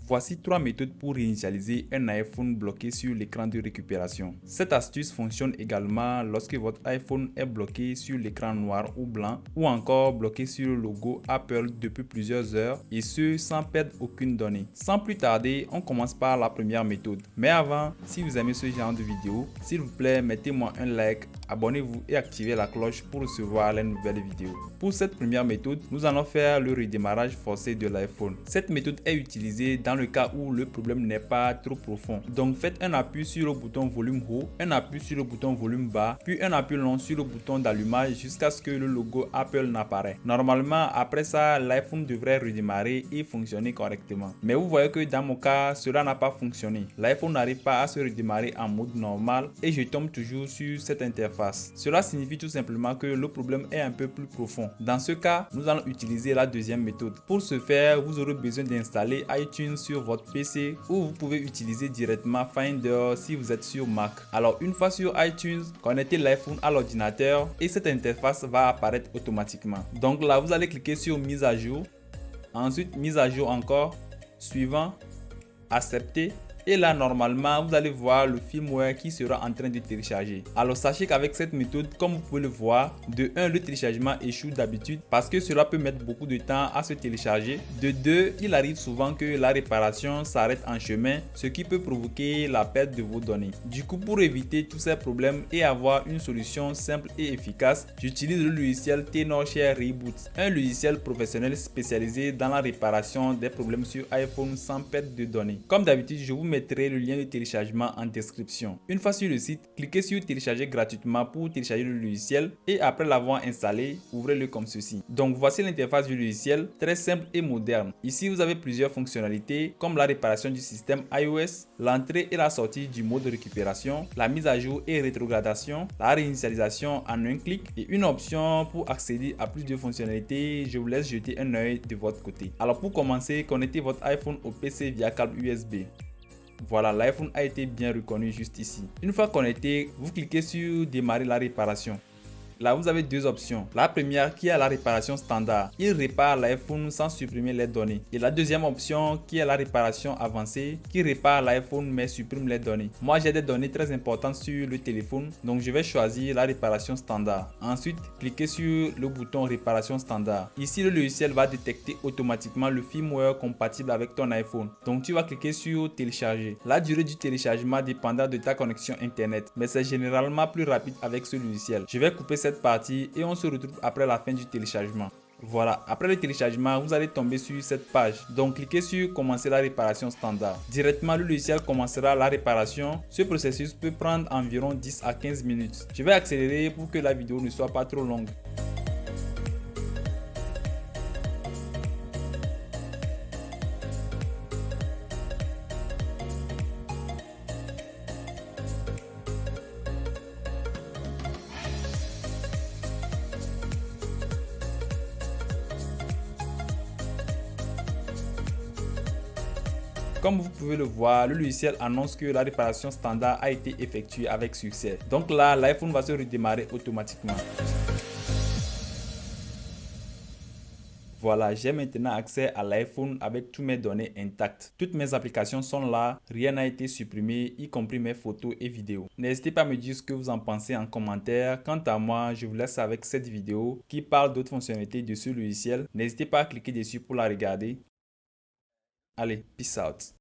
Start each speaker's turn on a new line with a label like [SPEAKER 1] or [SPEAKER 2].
[SPEAKER 1] Voici 3 méthodes pour réinitialiser un iPhone bloqué sur l'écran de récupération. Cette astuce fonctionne également lorsque votre iPhone est bloqué sur l'écran noir ou blanc ou encore bloqué sur le logo Apple depuis plusieurs heures et ce sans perdre aucune donnée. Sans plus tarder, on commence par la première méthode. Mais avant, si vous aimez ce genre de vidéo, s'il vous plaît, mettez-moi un like, abonnez-vous et activez la cloche pour recevoir les nouvelles vidéos. Pour cette première méthode, nous allons faire le redémarrage forcé de l'iPhone. Cette méthode est utilisée dans le cas où le problème n'est pas trop profond. Donc faites un appui sur le bouton volume haut, un appui sur le bouton volume bas, puis un appui long sur le bouton d'allumage jusqu'à ce que le logo Apple n'apparaisse. Normalement, après ça, l'iPhone devrait redémarrer et fonctionner correctement. Mais vous voyez que dans mon cas, cela n'a pas fonctionné. L'iPhone n'arrive pas à se redémarrer en mode normal et je tombe toujours sur cette interface. Cela signifie tout simplement que le problème est un peu plus profond. Dans ce cas, nous allons utiliser la deuxième méthode. Pour ce faire, vous aurez besoin d'installer iTunes sur votre PC ou vous pouvez utiliser directement Finder si vous êtes sur Mac. Alors une fois sur iTunes, connectez l'iPhone à l'ordinateur et cette interface va apparaître automatiquement. Donc là, vous allez cliquer sur mise à jour, ensuite mise à jour encore, suivant, accepter. Et là, normalement, vous allez voir le firmware qui sera en train de télécharger. Alors, sachez qu'avec cette méthode, comme vous pouvez le voir, de 1, le téléchargement échoue d'habitude parce que cela peut mettre beaucoup de temps à se télécharger. De 2, il arrive souvent que la réparation s'arrête en chemin, ce qui peut provoquer la perte de vos données. Du coup, pour éviter tous ces problèmes et avoir une solution simple et efficace, j'utilise le logiciel Tenorshare Reboot, un logiciel professionnel spécialisé dans la réparation des problèmes sur iPhone sans perte de données. Comme d'habitude, je vous mettrai le lien de téléchargement en description. Une fois sur le site, cliquez sur télécharger gratuitement pour télécharger le logiciel et après l'avoir installé, ouvrez-le comme ceci. Donc voici l'interface du logiciel, très simple et moderne. Ici vous avez plusieurs fonctionnalités comme la réparation du système iOS, l'entrée et la sortie du mode de récupération, la mise à jour et rétrogradation, la réinitialisation en un clic et une option pour accéder à plus de fonctionnalités. Je vous laisse jeter un œil de votre côté. Alors pour commencer, connectez votre iPhone au PC via câble USB. Voilà, l'iPhone a été bien reconnu juste ici. Une fois connecté, vous cliquez sur démarrer la réparation. Là, vous avez deux options. La première qui est la réparation standard. Il répare l'iPhone sans supprimer les données. Et la deuxième option qui est la réparation avancée qui répare l'iPhone mais supprime les données. Moi, j'ai des données très importantes sur le téléphone. Donc, je vais choisir la réparation standard. Ensuite, cliquez sur le bouton réparation standard. Ici, le logiciel va détecter automatiquement le firmware compatible avec ton iPhone. Donc, tu vas cliquer sur télécharger. La durée du téléchargement dépendra de ta connexion Internet. Mais c'est généralement plus rapide avec ce logiciel. Je vais couper cette partie et on se retrouve après la fin du téléchargement. Voilà, après le téléchargement, vous allez tomber sur cette page. Donc, cliquez sur commencer la réparation standard. Directement, le logiciel commencera la réparation. Ce processus peut prendre environ 10 à 15 minutes. Je vais accélérer pour que la vidéo ne soit pas trop longue. Comme vous pouvez le voir, le logiciel annonce que la réparation standard a été effectuée avec succès. Donc là, l'iPhone va se redémarrer automatiquement. Voilà, j'ai maintenant accès à l'iPhone avec toutes mes données intactes. Toutes mes applications sont là, rien n'a été supprimé, y compris mes photos et vidéos. N'hésitez pas à me dire ce que vous en pensez en commentaire. Quant à moi, je vous laisse avec cette vidéo qui parle d'autres fonctionnalités de ce logiciel. N'hésitez pas à cliquer dessus pour la regarder. Allez, peace out.